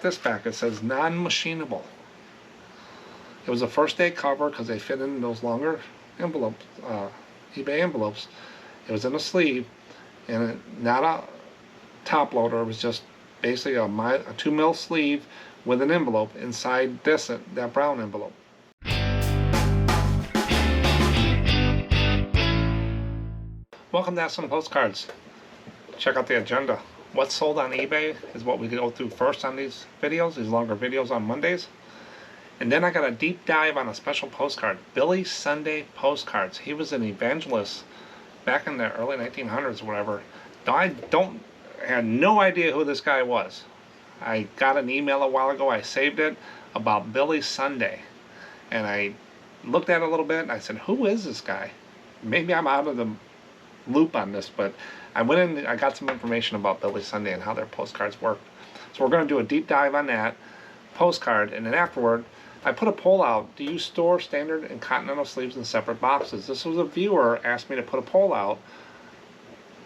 This back, it says non-machinable. It was a first day cover because they fit in those longer envelopes, eBay envelopes. It was in a sleeve, and not a top loader. It was just basically a 2 mil sleeve with an envelope inside that brown envelope. Welcome to SMPostcards. Check out the agenda. What's sold on eBay is what we go through first on these videos, these longer videos on Mondays. And then I got a deep dive on a special postcard, Billy Sunday Postcards. He was an evangelist back in the early 1900s or whatever. I had no idea who this guy was. I got an email a while ago, I saved it, about Billy Sunday. And I looked at it a little bit and I said, who is this guy? Maybe I'm out of the loop on this, but I went in, I got some information about Billy Sunday and how their postcards work. So we're going to do a deep dive on that postcard, and then afterward I put a poll out. Do you store standard and Continental sleeves in separate boxes? This was a viewer asked me to put a poll out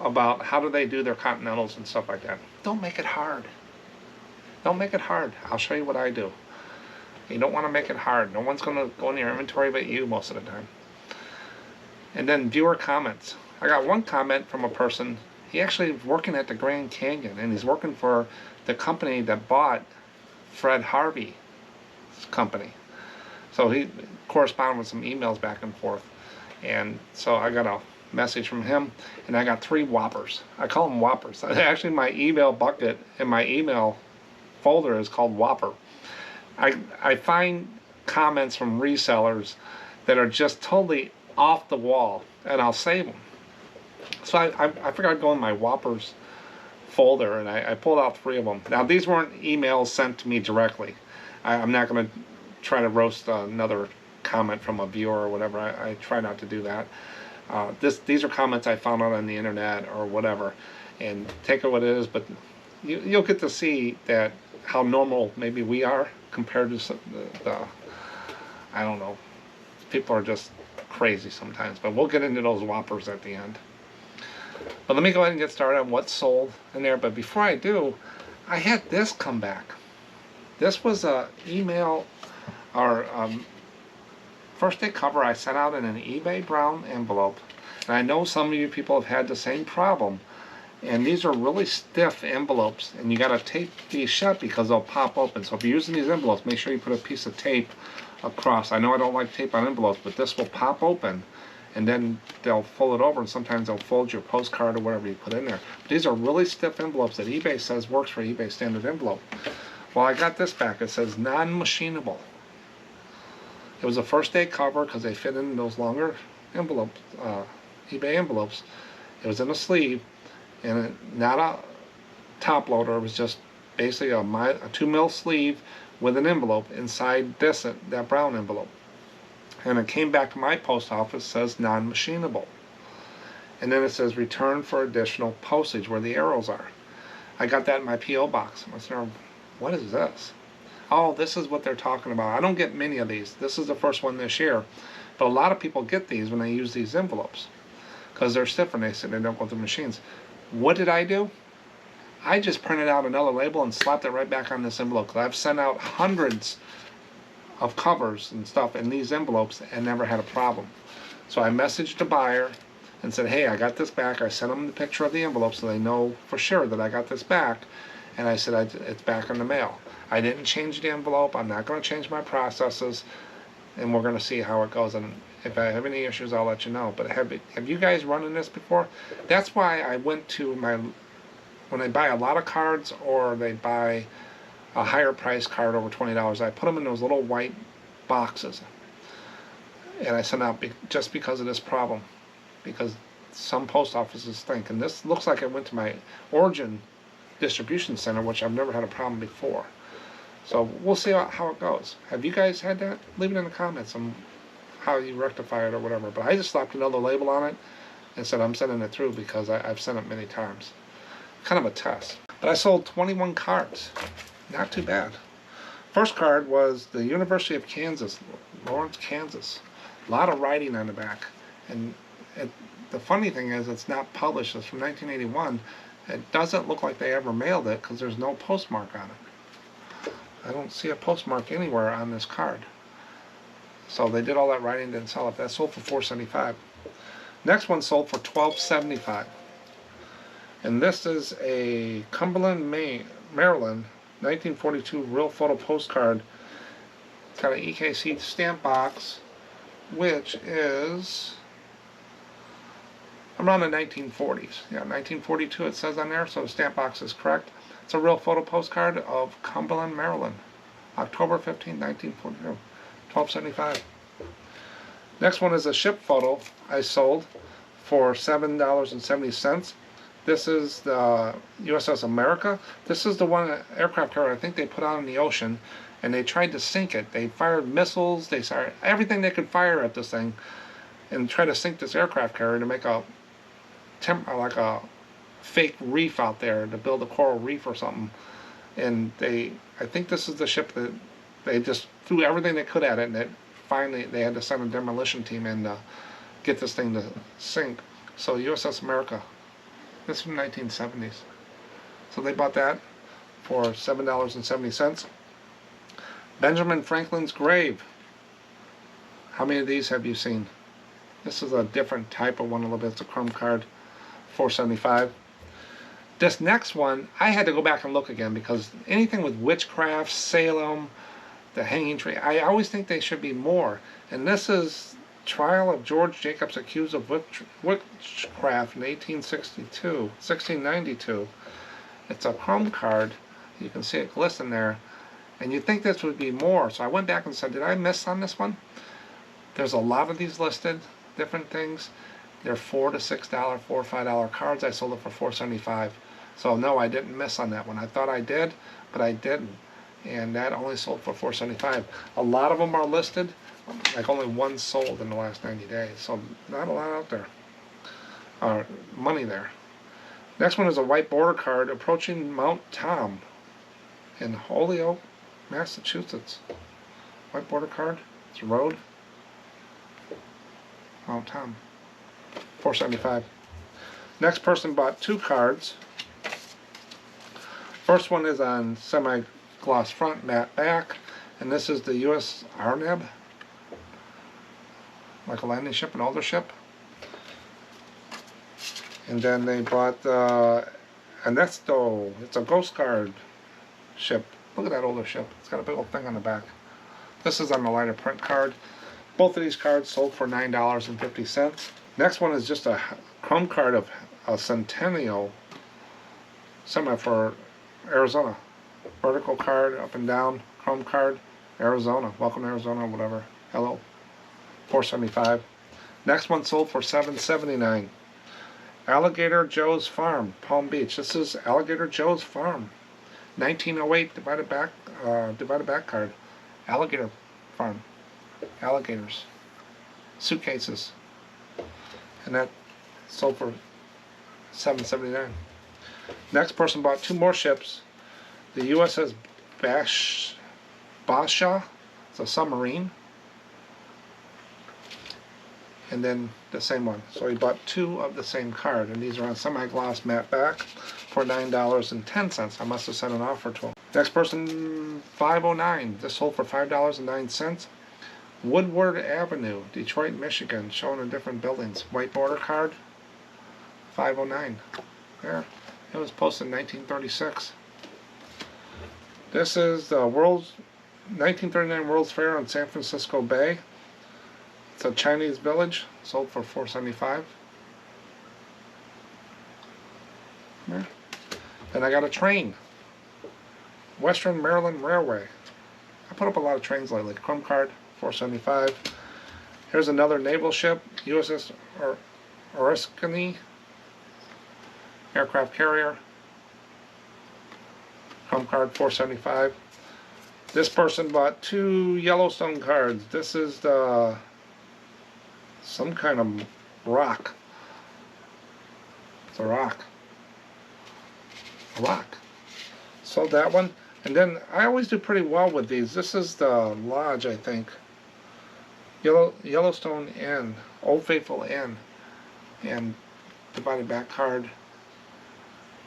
about how do they do their Continentals and stuff like that. Don't make it hard. Don't make it hard. I'll show you what I do. You don't want to make it hard. No one's going to go in your inventory but you most of the time. And then viewer comments. I got one comment from a person. He actually is working at the Grand Canyon, and he's working for the company that bought Fred Harvey's company. So he corresponded with some emails back and forth. And so I got a message from him, and I got 3 whoppers. I call them whoppers. Actually, my email bucket in my email folder is called Whopper. I find comments from resellers that are just totally off the wall, and I'll save them. So I figured I'd go in my Whoppers folder, and I pulled out 3 of them. Now, these weren't emails sent to me directly. I'm not going to try to roast another comment from a viewer or whatever. I try not to do that. These are comments I found out on the internet or whatever, and take it what it is, but you'll get to see that how normal maybe we are compared to the I don't know, people are just crazy sometimes, but we'll get into those whoppers at the end. But let me go ahead and get started on what's sold in there. But before I do, I had this come back. This was a email or first day cover I sent out in an eBay brown envelope, and I know some of you people have had the same problem. And these are really stiff envelopes, and you got to tape these shut because they'll pop open. So if you're using these envelopes, make sure you put a piece of tape across. I know I don't like tape on envelopes, but this will pop open, and then they'll fold it over, and sometimes they'll fold your postcard or whatever you put in there. But these are really stiff envelopes that eBay says works for eBay standard envelope. Well, I got this back. It says non-machinable. It was a first day cover because they fit in those longer envelopes, eBay envelopes. It was in a sleeve, and not a top loader. It was just basically a 2 mil sleeve with an envelope inside that brown envelope. And it came back to my post office, says non-machinable. And then it says return for additional postage where the arrows are. I got that in my P.O. box. I said, what is this? Oh, this is what they're talking about. I don't get many of these. This is the first one this year. But a lot of people get these when they use these envelopes because they're stiff and they don't go through machines. What did I do? I just printed out another label and slapped it right back on this envelope, because I've sent out hundreds of covers and stuff in these envelopes and never had a problem. So I messaged the buyer and said, hey, I got this back. I sent them the picture of the envelope so they know for sure that I got this back. And I said, it's back in the mail. I didn't change the envelope. I'm not going to change my processes. And we're going to see how it goes. And if I have any issues, I'll let you know. But have you guys run in this before? That's why I went to when they buy a lot of cards or they buy a higher price card over $20, I put them in those little white boxes. And I send out just because of this problem. Because some post offices think, and this looks like it went to my origin distribution center, which I've never had a problem before. So we'll see how it goes. Have you guys had that? Leave it in the comments on how you rectify it or whatever. But I just slapped another label on it and said I'm sending it through because I've sent it many times. Kind of a test. But I sold 21 cards. Not too bad. First card was the University of Kansas, Lawrence, Kansas. A lot of writing on the back. And the funny thing is it's not published. It's from 1981. It doesn't look like they ever mailed it because there's no postmark on it. I don't see a postmark anywhere on this card. So they did all that writing, didn't sell it. That sold for $4.75. Next one sold for $12.75. And this is a Cumberland, Maryland, 1942 real photo postcard. It's got an EKC stamp box, which is around the 1940s. Yeah, 1942 it says on there, so the stamp box is correct. It's a real photo postcard of Cumberland, Maryland, October 15, 1942. $12.75. Next one is a ship photo I sold for $7.70. This is the USS America. This is the one aircraft carrier I think they put out in the ocean, and they tried to sink it. They fired missiles, they fired everything they could fire at this thing, and tried to sink this aircraft carrier to make a like a fake reef out there, to build a coral reef or something. And I think this is the ship that they just threw everything they could at it, and it finally they had to send a demolition team in to get this thing to sink. So USS America. This is from the 1970s. So they bought that for $7.70. Benjamin Franklin's grave. How many of these have you seen? This is a different type of one a little bit. It's a chrome card, $4.75. This next one, I had to go back and look again, because anything with witchcraft, Salem, the hanging tree, I always think they should be more. And this is Trial of George Jacobs accused of witchcraft in 1692. It's a chrome card. You can see it glisten there. And you'd think this would be more. So I went back and said, did I miss on this one? There's a lot of these listed, different things. They're $4 to $6, $4 or $5 cards. I sold it for $4.75. So no, I didn't miss on that one. I thought I did, but I didn't. And that only sold for $4.75. A lot of them are listed. Like only one sold in the last 90 days. So not a lot out there. Money there. Next one is a white border card, Approaching Mount Tom in Holyoke, Massachusetts. White border card. It's a road. Mount Tom. $4.75. Next person bought two cards. First one is on semi-gloss front, matte back. And this is the U.S. Arnab. Like a landing ship, an older ship. And then they bought Ernesto. It's a ghost card ship. Look at that older ship. It's got a big old thing on the back. This is on the lighter print card. Both of these cards sold for $9.50. Next one is just a chrome card of a Centennial semi for Arizona. Vertical card, up and down, chrome card, Arizona. Welcome to Arizona, whatever. Hello. $4.75. Next one sold for $7.79. Alligator Joe's Farm, Palm Beach. This is Alligator Joe's Farm. 1908 divided back card. Alligator Farm. Alligators. Suitcases. And that sold for $7.79. Next person bought two more ships. The USS Basha. It's a submarine. And then the same one. So he bought two of the same card, and these are on semi-gloss matte back for $9.10. I must have sent an offer to him. Next person, 509. This sold for $5.09. Woodward Avenue, Detroit, Michigan, shown in different buildings. White border card, 509. There. It was posted in 1936. This is the 1939 World's Fair on San Francisco Bay. It's a Chinese village, sold for $4.75. There. Then I got a train. Western Maryland Railway. I put up a lot of trains lately. Chrome card, $4.75. Here's another naval ship, USS Oriskany, aircraft carrier. Chrome card, $4.75. This person bought two Yellowstone cards. This is the some kind of rock. It's a rock. A rock. Sold that one. And then I always do pretty well with these. This is the Lodge, I think. Yellowstone Inn. Old Faithful Inn. And divided back card.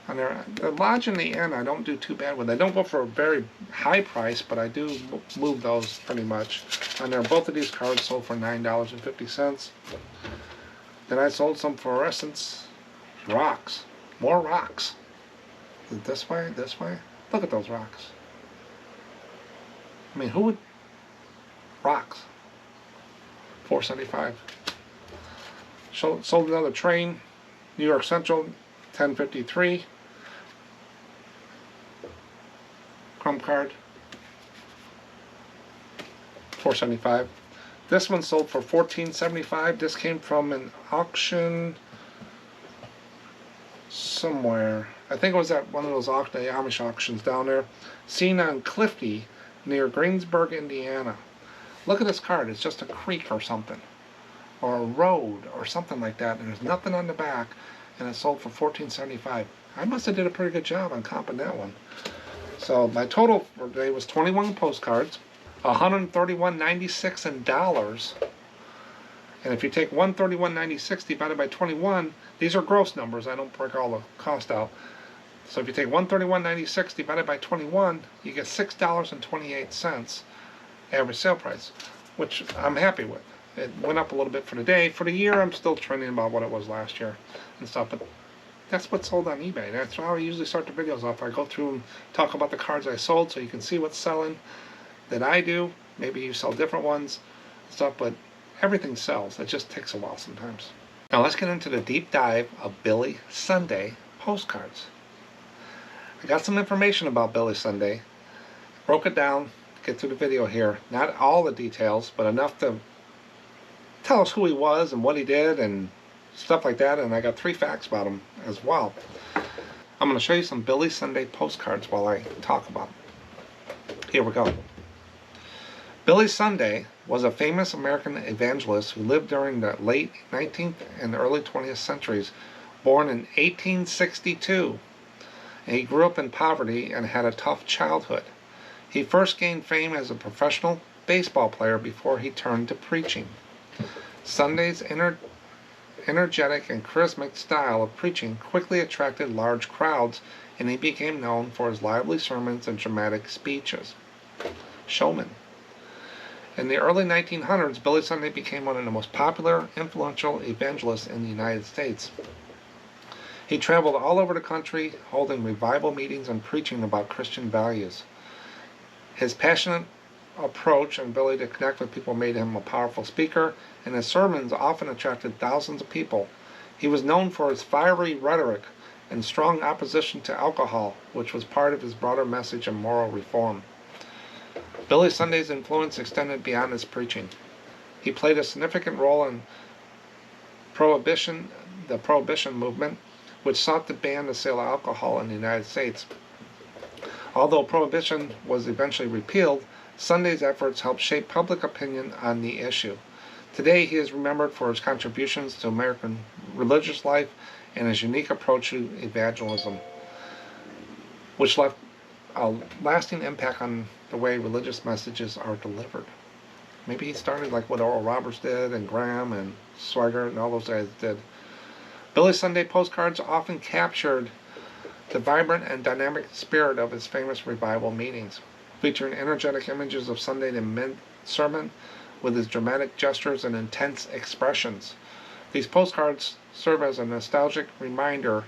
And the Lodge and the Inn I don't do too bad with. I don't go for a very high price, but I do move those pretty much. And both of these cards sold for $9.50. Then I sold some fluorescents. Rocks. More rocks. Is it this way? This way? Look at those rocks. I mean, who would... Rocks. $4.75. Sold another train. New York Central, $10.53. Chrome card, $4.75. This one sold for $14.75. This came from an auction somewhere. I think it was at one of those Amish auctions down there. Seen on Clifty near Greensburg, Indiana. Look at this card. It's just a creek or something, or a road or something like that, and there's nothing on the back, and it sold for $14.75. I must have did a pretty good job on comping that one. So my total for today was 21 postcards, $131.96 in dollars. And if you take $131.96 divided by 21, these are gross numbers. I don't break all the cost out. So if you take $131.96 divided by 21, you get $6.28 average sale price, which I'm happy with. It went up a little bit for the day. For the year, I'm still trending about what it was last year and stuff. But that's what's sold on eBay. That's how I usually start the videos off. I go through and talk about the cards I sold so you can see what's selling that I do. Maybe you sell different ones and stuff, but everything sells. It just takes a while sometimes. Now let's get into the deep dive of Billy Sunday postcards. I got some information about Billy Sunday. Broke it down, get through the video here. Not all the details, but enough to tell us who he was and what he did and stuff like that, and I got 3 facts about him as well. I'm going to show you some Billy Sunday postcards while I talk about them. Here we go. Billy Sunday was a famous American evangelist who lived during the late 19th and early 20th centuries, born in 1862. And he grew up in poverty and had a tough childhood. He first gained fame as a professional baseball player before he turned to preaching. Sunday's energetic and charismatic style of preaching quickly attracted large crowds, and he became known for his lively sermons and dramatic speeches. Showman. In the early 1900s, Billy Sunday became one of the most popular, influential evangelists in the United States. He traveled all over the country, holding revival meetings and preaching about Christian values. His passionate approach and ability to connect with people made him a powerful speaker, and his sermons often attracted thousands of people. He was known for his fiery rhetoric and strong opposition to alcohol, which was part of his broader message of moral reform. Billy Sunday's influence extended beyond his preaching. He played a significant role in the Prohibition movement, which sought to ban the sale of alcohol in the United States. Although Prohibition was eventually repealed, Sunday's efforts helped shape public opinion on the issue. Today, he is remembered for his contributions to American religious life and his unique approach to evangelism, which left a lasting impact on the way religious messages are delivered. Maybe he started like what Oral Roberts did, and Graham and Swigert and all those guys did. Billy Sunday postcards often captured the vibrant and dynamic spirit of his famous revival meetings, featuring energetic images of Sunday in mid-sermon with his dramatic gestures and intense expressions. These postcards serve as a nostalgic reminder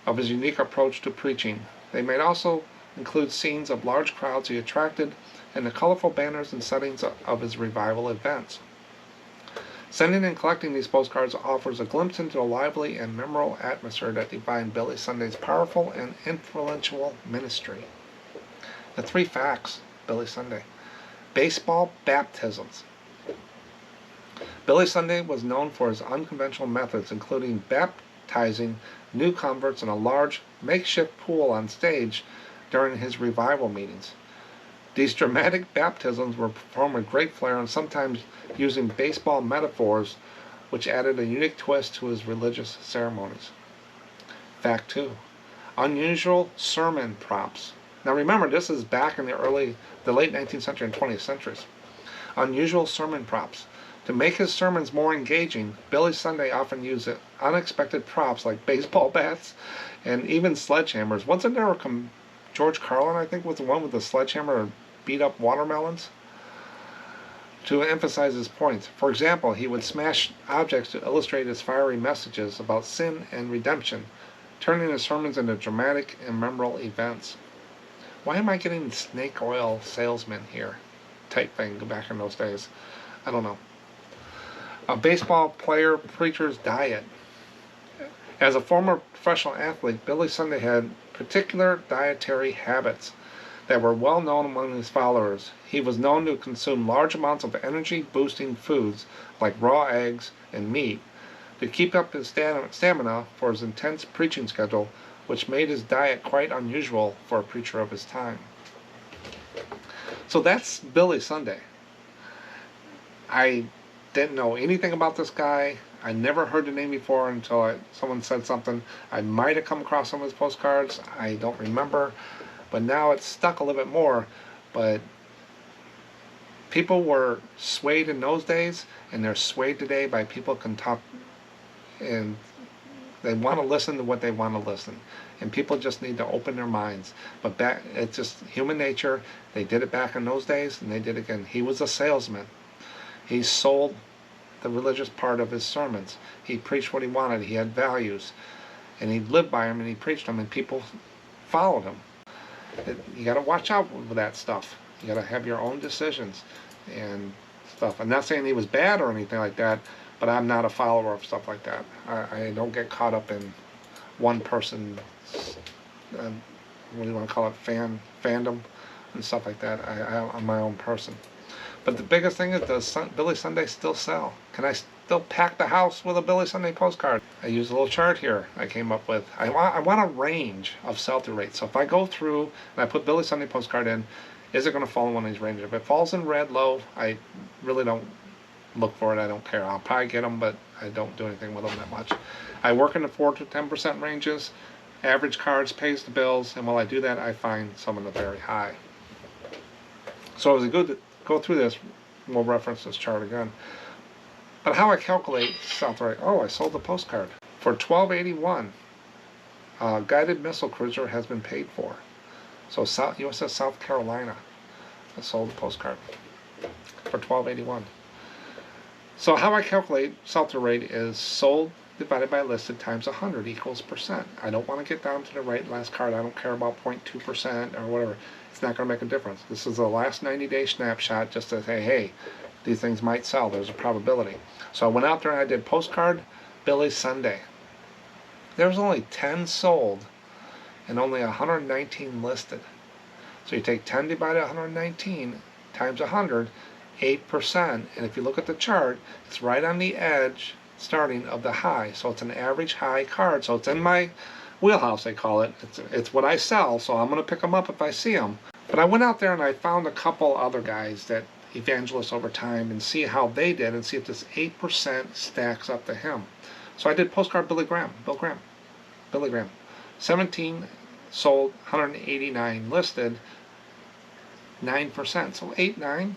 of his unique approach to preaching. They may also include scenes of large crowds he attracted and the colorful banners and settings of his revival events. Sending and collecting these postcards offers a glimpse into a lively and memorable atmosphere that defined Billy Sunday's powerful and influential ministry. The 3 facts, Billy Sunday. Baseball baptisms. Billy Sunday was known for his unconventional methods, including baptizing new converts in a large makeshift pool on stage during his revival meetings. These dramatic baptisms were performed with great flair and sometimes using baseball metaphors, which added a unique twist to his religious ceremonies. Fact 2. Unusual sermon props. Now remember, this is back in the late 19th century and 20th centuries. Unusual sermon props. To make his sermons more engaging, Billy Sunday often used unexpected props like baseball bats and even sledgehammers. Wasn't there George Carlin, I think, was the one with the sledgehammer to beat up watermelons? To emphasize his points. For example, he would smash objects to illustrate his fiery messages about sin and redemption, turning his sermons into dramatic and memorable events. Why am I getting snake oil salesman here type thing back in those days? I don't know. A baseball player preacher's diet. As a former professional athlete, Billy Sunday had particular dietary habits that were well known among his followers. He was known to consume large amounts of energy-boosting foods like raw eggs and meat to keep up his stamina for his intense preaching schedule, which made his diet quite unusual for a preacher of his time. So that's Billy Sunday. I didn't know anything about this guy. I never heard the name before until someone said something. I might have come across some of his postcards. I don't remember. But now it's stuck a little bit more. But people were swayed in those days, and they're swayed today by people who can talk, and they want to listen to what they want to listen. And people just need to open their minds. But it's just human nature. They did it back in those days, and they did it again. He was a salesman. He sold the religious part of his sermons. He preached what he wanted. He had values. And he lived by them, and he preached them, and people followed him. You got to watch out with that stuff. You got to have your own decisions and stuff. I'm not saying he was bad or anything like that, but I'm not a follower of stuff like that. I don't get caught up in one person, what do you want to call it, fandom and stuff like that. I'm my own person. But the biggest thing is, does Billy Sunday still sell? Can I still pack the house with a Billy Sunday postcard? I use a little chart here I came up with. I want a range of sell-through rates. So if I go through and I put Billy Sunday postcard in, is it going to fall in one of these ranges? If it falls in red, low, I really don't look for it. I don't care. I'll probably get them, but I don't do anything with them that much. I work in the 4 to 10% ranges. Average cards pays the bills, and while I do that, I find some of them very high. So as I go through this, we'll reference this chart again. But how I calculate sell-through rate? Oh, I sold the postcard for $12.81. Guided missile cruiser has been paid for. So USS South Carolina, I sold the postcard for $12.81. So how I calculate sell-through rate is sold divided by listed times 100 equals percent. I don't want to get down to the right last card. I don't care about 0.2% or whatever. It's not going to make a difference. This is the last 90-day snapshot just to say, hey, these things might sell. There's a probability. So I went out there and I did postcard Billy Sunday. There was only 10 sold and only 119 listed. So you take 10 divided by 119 times 100, 8%. And if you look at the chart, it's right on the edge starting of the high. So it's an average high card. So it's in my wheelhouse, they call it. It's what I sell, so I'm going to pick them up if I see them. But I went out there and I found a couple other guys that evangelists over time and see how they did and see if this 8% stacks up to him. So I did postcard Billy Graham. 17 sold, 189 listed, 9%. So 8, 9.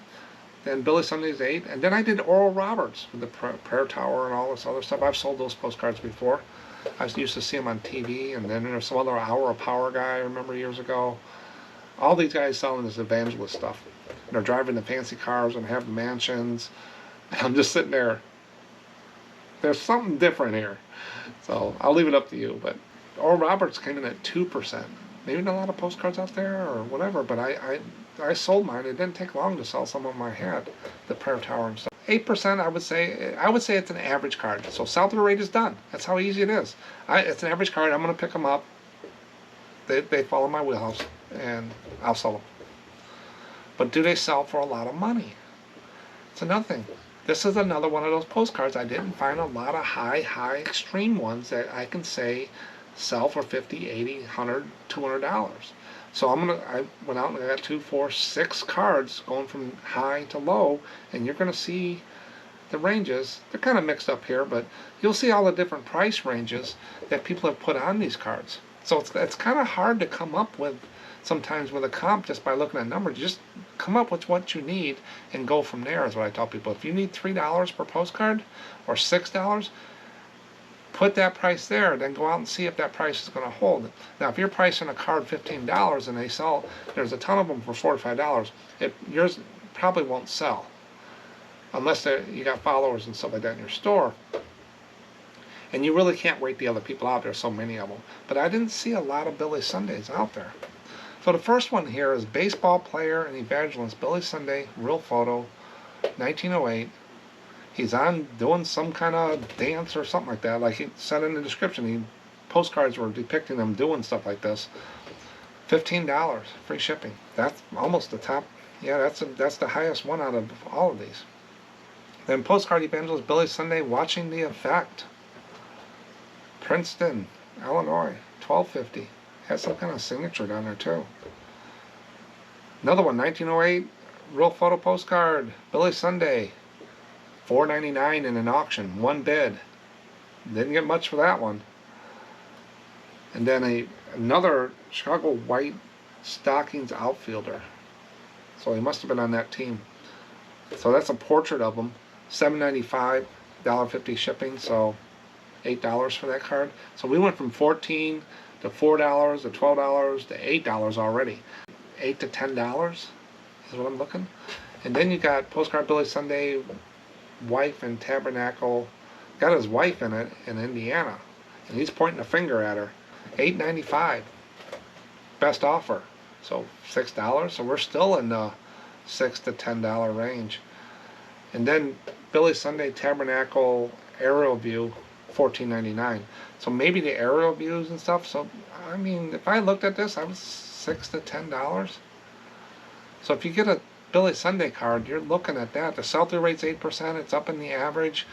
Then Billy Sunday's 8. And then I did Oral Roberts with the prayer tower and all this other stuff. I've sold those postcards before. I used to see them on TV, and then there's some other Hour of Power guy I remember years ago. All these guys selling this evangelist stuff. And they're driving the fancy cars and have mansions. And I'm just sitting there. There's something different here. So I'll leave it up to you. But Oral Roberts came in at 2%. Maybe not a lot of postcards out there or whatever, but I sold mine. It didn't take long to sell some of them I had, the prayer tower and stuff. 8%, I would say it's an average card. So sell-through rate is done. That's how easy it is. It's an average card. I'm going to pick them up. They fall in my wheelhouse, and I'll sell them. But do they sell for a lot of money? It's another thing. This is another one of those postcards. I didn't find a lot of high extreme ones that I can say sell for $50, $80, $100, $200. So I went out and I got 2, 4, 6 cards going from high to low, and you're going to see the ranges. They're kind of mixed up here, but you'll see all the different price ranges that people have put on these cards. So it's kind of hard to come up with sometimes with a comp, just by looking at numbers, just come up with what you need and go from there, is what I tell people. If you need $3 per postcard or $6, put that price there, then go out and see if that price is going to hold. Now, if you're pricing a card $15 and they sell, there's a ton of them for $45, yours probably won't sell unless you got followers and stuff like that in your store. And you really can't wait the other people out. There's so many of them. But I didn't see a lot of Billy Sundays out there. So the first one here is baseball player and evangelist Billy Sunday, real photo, 1908. He's on doing some kind of dance or something like that. Like he said in the description, postcards were depicting him doing stuff like this. $15, free shipping. That's almost the top. Yeah, that's the highest one out of all of these. Then postcard evangelist Billy Sunday, watching the effect. Princeton, Illinois, $12.50. Has some kind of signature down there too. Another one, 1908, real photo postcard, Billy Sunday, $4.99 in an auction, one bid. Didn't get much for that one. And then another Chicago White Stockings outfielder. So he must have been on that team. So that's a portrait of him, $7.95, $1.50 shipping, so $8 for that card. So we went from $14 to $4 to $12 to $8 already. $8 to $10 is what I'm looking. And then you got postcard Billy Sunday, wife in Tabernacle. Got his wife in it in Indiana, and he's pointing a finger at her. $8.95, best offer. So $6. So we're still in the $6 to $10 range. And then Billy Sunday Tabernacle aerial view, $14.99. So maybe the aerial views and stuff. So I mean, if I looked at this, I was $6 to $10. So if you get a Billy Sunday card, you're looking at that. The sell-through rate's 8%. It's up in the average.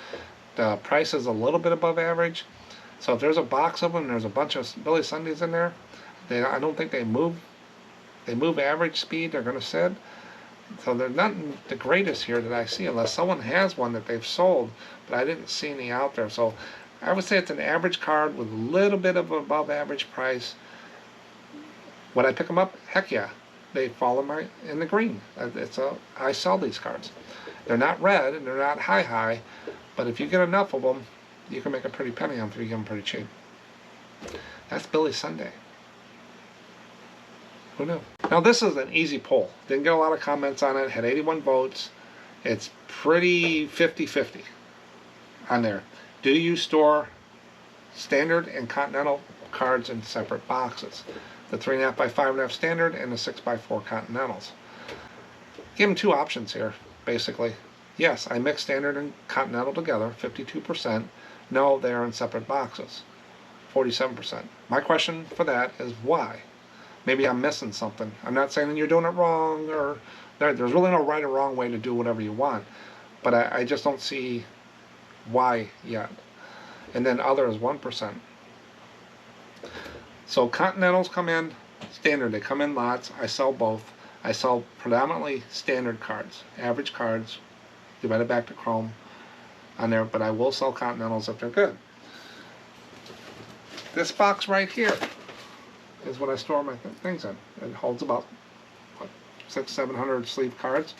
The price is a little bit above average. So if there's a box of them, there's a bunch of Billy Sundays in there. I don't think they move. They move average speed. They're going to sit. So they're not the greatest here that I see, unless someone has one that they've sold, but I didn't see any out there. So I would say it's an average card with a little bit of above average price. Would I pick them up? Heck yeah. They fall in the green. I sell these cards. They're not red and they're not high, but if you get enough of them, you can make a pretty penny on them if you get them pretty cheap. That's Billy Sunday. Who knew? Now this is an easy poll. Didn't get a lot of comments on it. Had 81 votes. It's pretty 50-50 on there. Do you store standard and Continental cards in separate boxes? The 3.5 by 5.5 standard and the 6 by 4 Continentals. Give them two options here, basically. Yes, I mix standard and Continental together, 52%. No, they are in separate boxes, 47%. My question for that is why? Maybe I'm missing something. I'm not saying that you're doing it wrong, or there's really no right or wrong way to do whatever you want. But I just don't see why yet. And then other is 1%. So Continentals come in standard. They come in lots. I sell both. I sell predominantly standard cards, average cards, divided back to chrome on there, but I will sell Continentals if they're good. This box right here is what I store my things in. It holds about, what, 600-700 sleeve cards.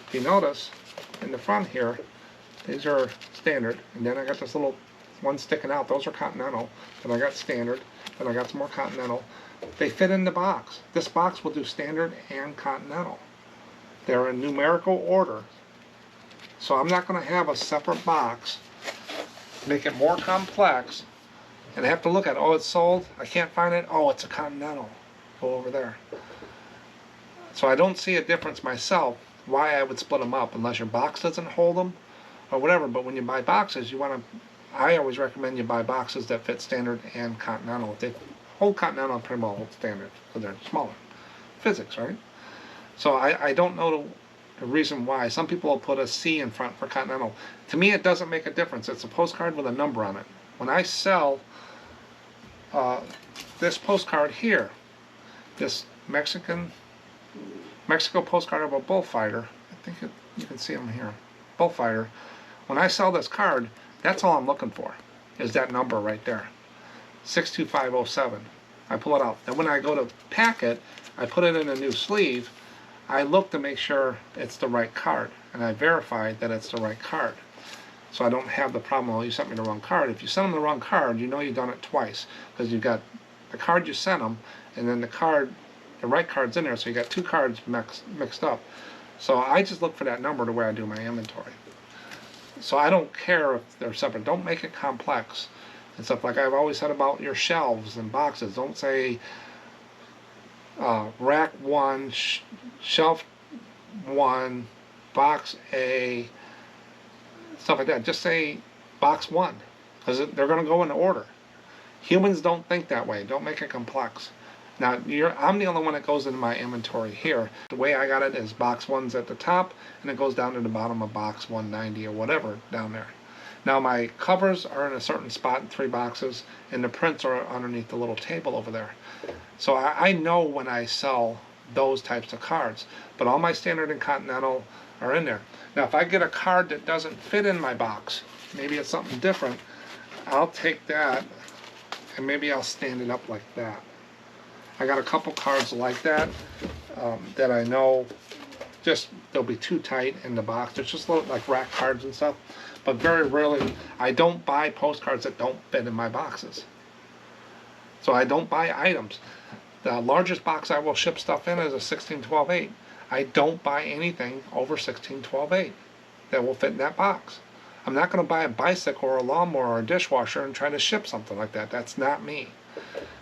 If you notice, in the front here, these are standard, and then I got this little one sticking out. Those are Continental. Then I got standard. Then I got some more Continental. They fit in the box. This box will do standard and Continental. They're in numerical order. So I'm not going to have a separate box, make it more complex, and I have to look at, oh, it's sold, I can't find it, oh, it's a Continental, go over there. So I don't see a difference myself why I would split them up, unless your box doesn't hold them or whatever. But when you buy boxes, you want to, I always recommend you buy boxes that fit standard and Continental. If they hold Continental, pretty well hold standard, because they're smaller. Physics, right? So I don't know the reason why. Some people will put a C in front for Continental. To me, it doesn't make a difference. It's a postcard with a number on it. When I sell this postcard here, this Mexico postcard of a bullfighter, I think you can see them here, bullfighter. When I sell this card, that's all I'm looking for, is that number right there, 62507. I pull it out. Then when I go to pack it, I put it in a new sleeve. I look to make sure it's the right card, and I verify that it's the right card. So I don't have the problem, well, you sent me the wrong card. If you send them the wrong card, you know you've done it twice, because you've got the card you sent them, and then the right card's in there, so you got two cards mixed up. So I just look for that number the way I do my inventory. So I don't care if they're separate. Don't make it complex and stuff. Like I've always said about your shelves and boxes. Don't say rack 1, shelf 1, box A, stuff like that. Just say box 1, because they're going to go in order. Humans don't think that way. Don't make it complex. Now, I'm the only one that goes into my inventory here. The way I got it is box 1's at the top, and it goes down to the bottom of box 190 or whatever down there. Now, my covers are in a certain spot in 3 boxes, and the prints are underneath the little table over there. So I know when I sell those types of cards, but all my Standard and Continental are in there. Now, if I get a card that doesn't fit in my box, maybe it's something different, I'll take that, and maybe I'll stand it up like that. I got a couple cards like that that I know just they'll be too tight in the box. It's just little, like rack cards and stuff. But very rarely, I don't buy postcards that don't fit in my boxes. So I don't buy items. The largest box I will ship stuff in is a 16-12-8. I don't buy anything over 16-12-8 that will fit in that box. I'm not going to buy a bicycle or a lawnmower or a dishwasher and try to ship something like that. That's not me.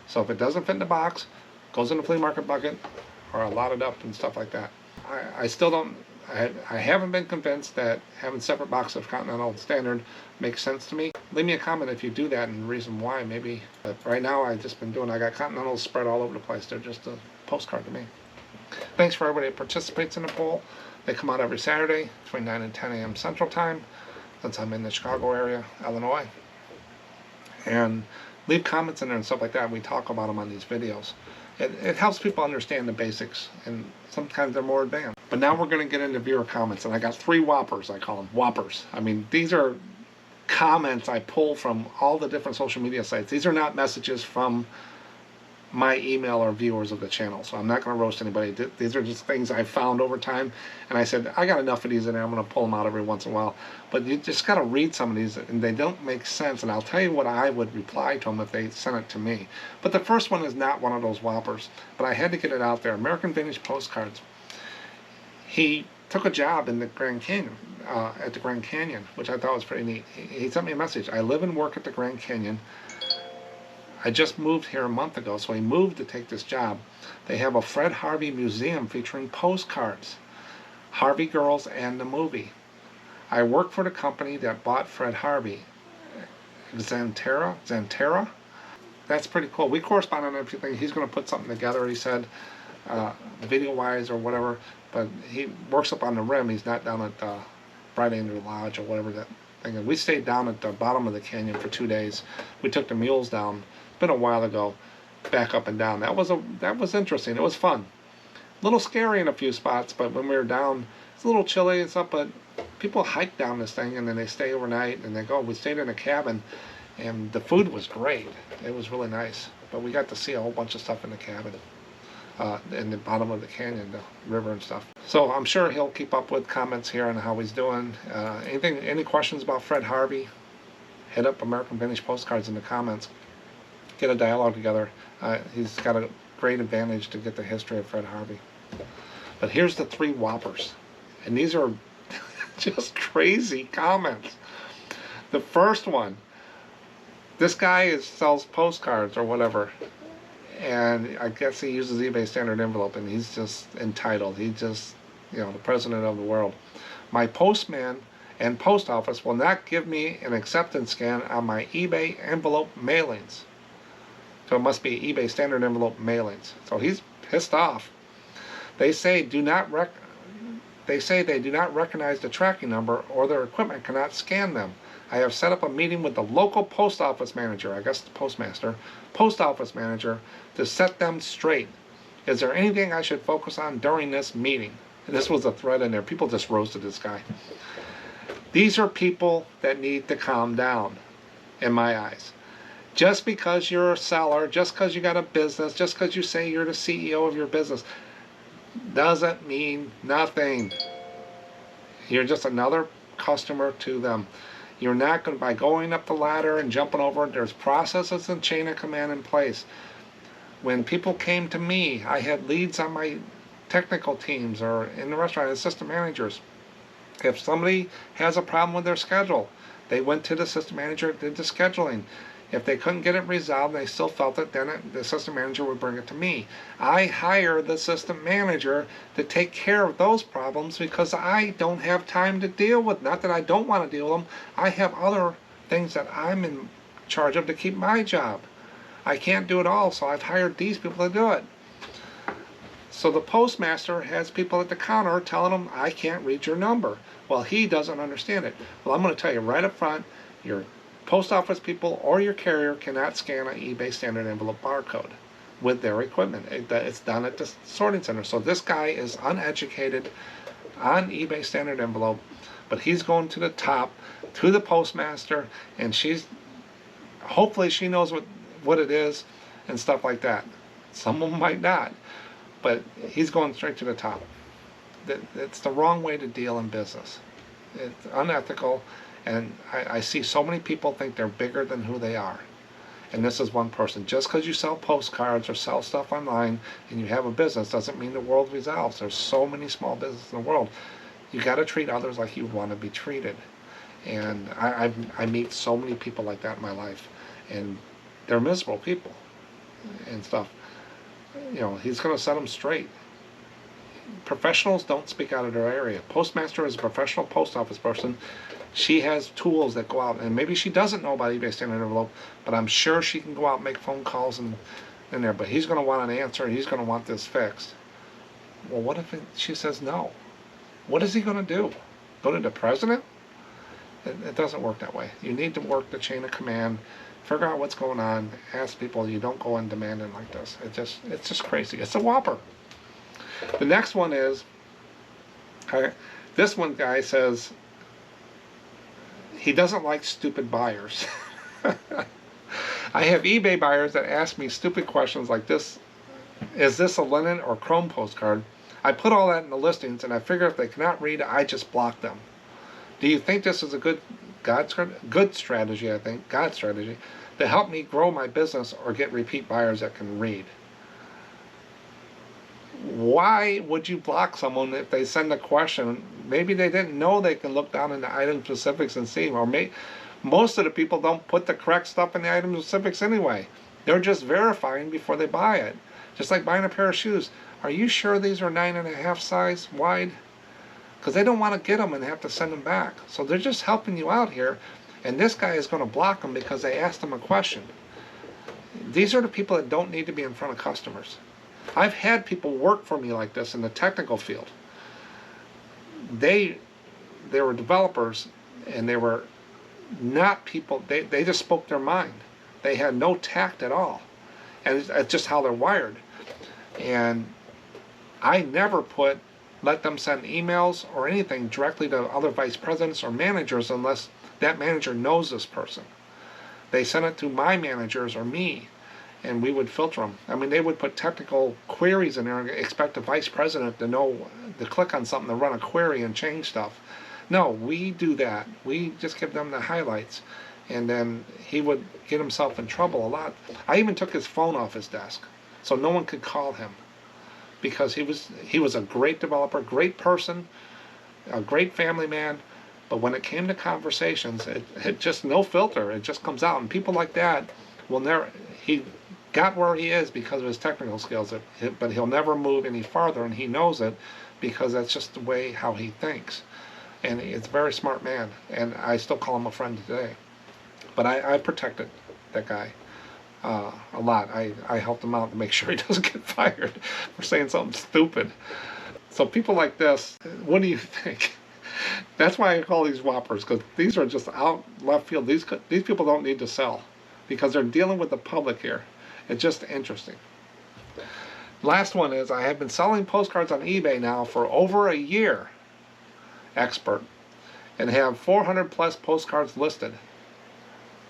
So if it doesn't fit in the box, goes in the flea market bucket, or I lot it up and stuff like that. I still don't, I haven't been convinced that having separate boxes of Continental and Standard makes sense to me. Leave me a comment if you do that and the reason why, maybe. But right now I've just been doing, I got Continentals spread all over the place. They're just a postcard to me. Thanks for everybody that participates in the poll. They come out every Saturday between 9 and 10 a.m. Central Time, since I'm in the Chicago area, Illinois. And leave comments in there and stuff like that. We talk about them on these videos. It helps people understand the basics, and sometimes they're more advanced. But now we're going to get into viewer comments, and I got 3 whoppers. I call them whoppers. I mean, these are comments I pull from all the different social media sites. These are not messages from my email or viewers of the channel, so I'm not going to roast anybody. These are just things I found over time, and I said, I got enough of these in there, I'm going to pull them out every once in a while. But you just got to read some of these, and they don't make sense, and I'll tell you what I would reply to them if they sent it to me. But the first one is not one of those whoppers, but I had to get it out there. American Vintage Postcards. He took a job in the Grand Canyon, at the Grand Canyon, which I thought was pretty neat. He sent me a message. I live and work at the Grand Canyon. I just moved here a month ago, so he moved to take this job. They have a Fred Harvey museum featuring postcards, Harvey Girls and the movie. I work for the company that bought Fred Harvey, Xantera. That's pretty cool. We correspond on everything. He's going to put something together, he said, video-wise or whatever, but he works up on the rim. He's not down at the Bright Angel Lodge or whatever that thing is. We stayed down at the bottom of the canyon for 2 days. We took the mules down. Been a while ago, back up and down. That was interesting. It was fun. A little scary in a few spots, but when we were down, it's a little chilly and stuff, but people hike down this thing and then they stay overnight and they go. We stayed in a cabin and the food was great. It was really nice, but we got to see a whole bunch of stuff in the cabin, in the bottom of the canyon, the river and stuff. So I'm sure he'll keep up with comments here on how he's doing. Any questions about Fred Harvey, hit up American Vintage Postcards in the comments. Get a dialogue together. He's got a great advantage to get the history of Fred Harvey. But here's the 3 whoppers. And these are just crazy comments. The first one, this guy sells postcards or whatever, and I guess he uses eBay standard envelope, and he's just entitled. He's just, the president of the world. My postman and post office will not give me an acceptance scan on my eBay envelope mailings. So it must be eBay standard envelope mailings. So he's pissed off. They say they do not recognize the tracking number, or their equipment cannot scan them. I have set up a meeting with the local post office manager, I guess the postmaster, post office manager, to set them straight. Is there anything I should focus on during this meeting? And this was a thread in there. People just roasted this guy. These are people that need to calm down, in my eyes. Just because you're a seller, just because you got a business, just because you say you're the CEO of your business, doesn't mean nothing. You're just another customer to them. You're not going to, by going up the ladder and jumping over, there's processes and chain of command in place. When people came to me, I had leads on my technical teams or in the restaurant as system managers. If somebody has a problem with their schedule, they went to the system manager, did the scheduling. If they couldn't get it resolved and they still felt it, then the system manager would bring it to me. I hire the system manager to take care of those problems because I don't have time to deal with. Not that I don't want to deal with them. I have other things that I'm in charge of to keep my job. I can't do it all, so I've hired these people to do it. So the postmaster has people at the counter telling them, I can't read your number. Well, he doesn't understand it. Well, I'm going to tell you right up front, your post office people or your carrier cannot scan an eBay standard envelope barcode with their equipment. It's done at the sorting center. So this guy is uneducated on eBay standard envelope, but he's going to the top, to the postmaster, and hopefully she knows what it is and stuff like that. Some of them might not, but he's going straight to the top. It's the wrong way to deal in business. It's unethical. And I see so many people think they're bigger than who they are. And this is one person. Just because you sell postcards or sell stuff online and you have a business doesn't mean the world resolves. There's so many small businesses in the world. You got to treat others like you want to be treated. And I meet so many people like that in my life. And they're miserable people and stuff. You know, he's going to set them straight. Professionals don't speak out of their area. Postmaster is a professional post office person. She has tools that go out, and maybe she doesn't know about eBay standard envelope, but I'm sure she can go out and make phone calls and in there. But he's going to want an answer, and he's going to want this fixed. Well, what if she says no? What is he going to do? Go to the president? It doesn't work that way. You need to work the chain of command, figure out what's going on, ask people. You don't go in demanding like this. It's just crazy. It's a whopper. The next one is, this one guy says, he doesn't like stupid buyers. I have eBay buyers that ask me stupid questions like this. Is this a linen or chrome postcard? I put all that in the listings, and I figure if they cannot read, I just block them. Do you think this is a good strategy, I think, God strategy, to help me grow my business or get repeat buyers that can read? Why would you block someone if they send a question? Maybe they didn't know they can look down in the item specifics and see. Or most of the people don't put the correct stuff in the item specifics anyway. They're just verifying before they buy it. Just like buying a pair of shoes. Are you sure these are 9.5 size wide? Because they don't want to get them and have to send them back. So they're just helping you out here. And this guy is going to block them because they asked him a question. These are the people that don't need to be in front of customers. I've had people work for me like this in the technical field. They were developers, and they were not people, they just spoke their mind. They had no tact at all. And it's just how they're wired. And I never let them send emails or anything directly to other vice presidents or managers unless that manager knows this person. They sent it to my managers or me, and we would filter them. I mean, they would put technical queries in there and expect a vice president to know, to click on something to run a query and change stuff. No, we do that. We just give them the highlights. And then he would get himself in trouble a lot. I even took his phone off his desk so no one could call him, because he was a great developer, great person, a great family man. But when it came to conversations, it just no filter. It just comes out. And people like that will never, he got where he is because of his technical skills, but he'll never move any farther, and he knows it because that's just the way how he thinks. And he's a very smart man, and I still call him a friend today. But I protected that guy a lot. I helped him out to make sure he doesn't get fired for saying something stupid. So people like this, what do you think? That's why I call these whoppers, because these are just out left field. These people don't need to sell because they're dealing with the public here. It's just interesting. Last one is, I have been selling postcards on eBay now for over a year, expert, and have 400 plus postcards listed.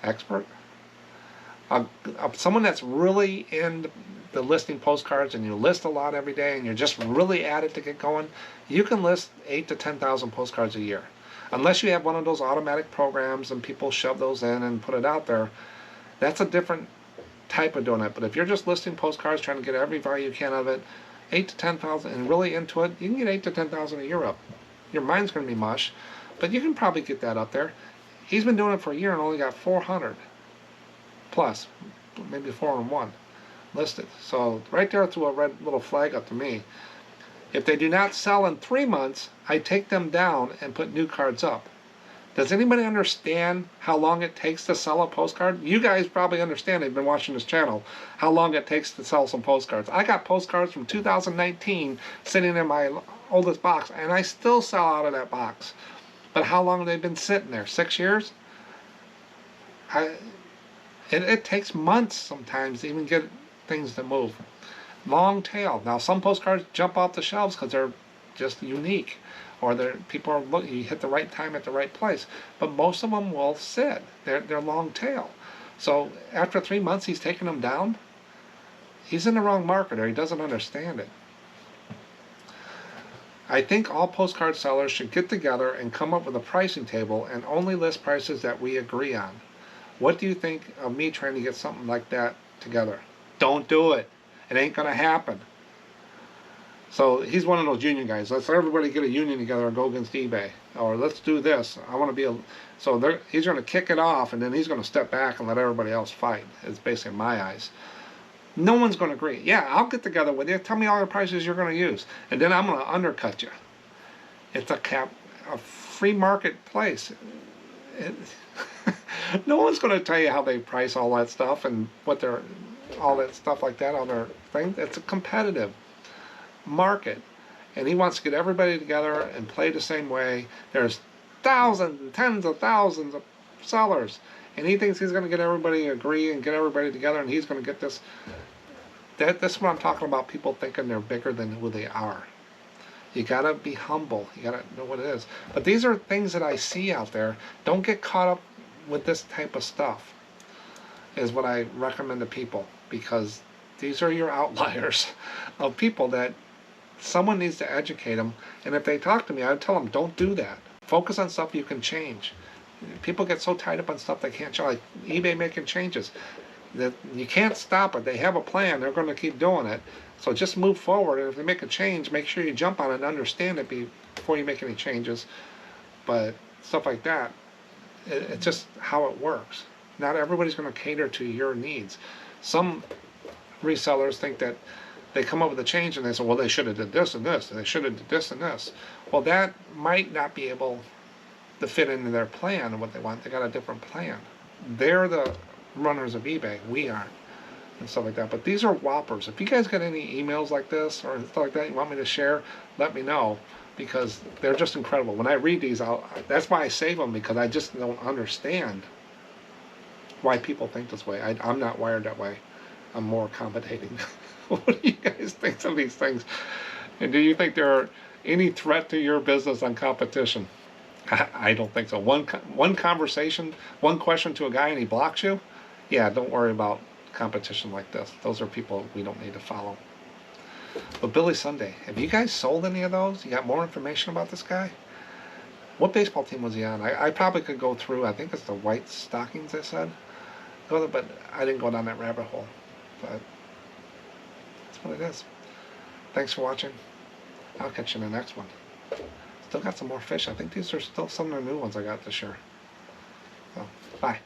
Expert? Someone that's really in the listing postcards and you list a lot every day and you're just really at it to get going, you can list 8 to 10,000 postcards a year. Unless you have one of those automatic programs and people shove those in and put it out there, that's a different type of doing it. But if you're just listing postcards, trying to get every value you can of it, 8 to 10,000, and really into it, you can get 8 to 10,000 a year up. Your mind's going to be mush, but you can probably get that up there. He's been doing it for a year and only got 400 plus, maybe 401 listed. So right there threw a red little flag up to me. If they do not sell in 3 months, I take them down and put new cards up. Does anybody understand how long it takes to sell a postcard? You guys probably understand, they've been watching this channel, how long it takes to sell some postcards. I got postcards from 2019 sitting in my oldest box, and I still sell out of that box. But how long have they been sitting there? 6 years? It takes months sometimes to even get things to move. Long tail. Now some postcards jump off the shelves because they're just unique, or people are looking. You hit the right time at the right place. But most of them will sit. They're long tail. So after 3 months, he's taking them down. He's in the wrong market, or he doesn't understand it. I think all postcard sellers should get together and come up with a pricing table and only list prices that we agree on. What do you think of me trying to get something like that together? Don't do it. It ain't going to happen. So he's one of those union guys. Let's everybody get a union together and go against eBay. Or let's do this. I want to be a... So he's going to kick it off, and then he's going to step back and let everybody else fight. It's basically in my eyes. No one's going to agree. Yeah, I'll get together with you. Tell me all the prices you're going to use. And then I'm going to undercut you. It's a free market place. No one's going to tell you how they price all that stuff and what they're... all that stuff like that on their thing. It's a competitive market, and he wants to get everybody together and play the same way. There's thousands and tens of thousands of sellers, and he thinks he's going to get everybody to agree and get everybody together, and he's going to get this. That's what I'm talking about. People thinking they're bigger than who they are. You gotta be humble. You gotta know what it is. But these are things that I see out there. Don't get caught up with this type of stuff, is what I recommend to people, because these are your outliers of people that someone needs to educate them. And if they talk to me, I would tell them, don't do that. Focus on stuff you can change. People get so tied up on stuff they can't change, like eBay making changes. That you can't stop it. They have a plan. They're going to keep doing it. So just move forward. And if they make a change, make sure you jump on it and understand it before you make any changes. But stuff like that, it's just how it works. Not everybody's going to cater to your needs. Some resellers think that they come up with a change and they say, well, they should have did this and this, and they should have did this and this. Well, that might not be able to fit into their plan and what they want. They got a different plan. They're the runners of eBay. We aren't, and stuff like that. But these are whoppers. If you guys got any emails like this or stuff like that you want me to share, let me know, because they're just incredible. When I read these, that's why I save them, because I just don't understand why people think this way. I'm not wired that way. I'm more accommodating. What do you guys think of these things? And do you think there are any threat to your business on competition? I don't think so. One conversation, one question to a guy and he blocks you? Yeah, don't worry about competition like this. Those are people we don't need to follow. But Billy Sunday, have you guys sold any of those? You got more information about this guy? What baseball team was he on? I probably could go through. I think it's the White Stockings, they said. But I didn't go down that rabbit hole. But that's what it is. Thanks for watching. I'll catch you in the next one. Still got some more fish. I think these are still some of the new ones I got this year. So, bye.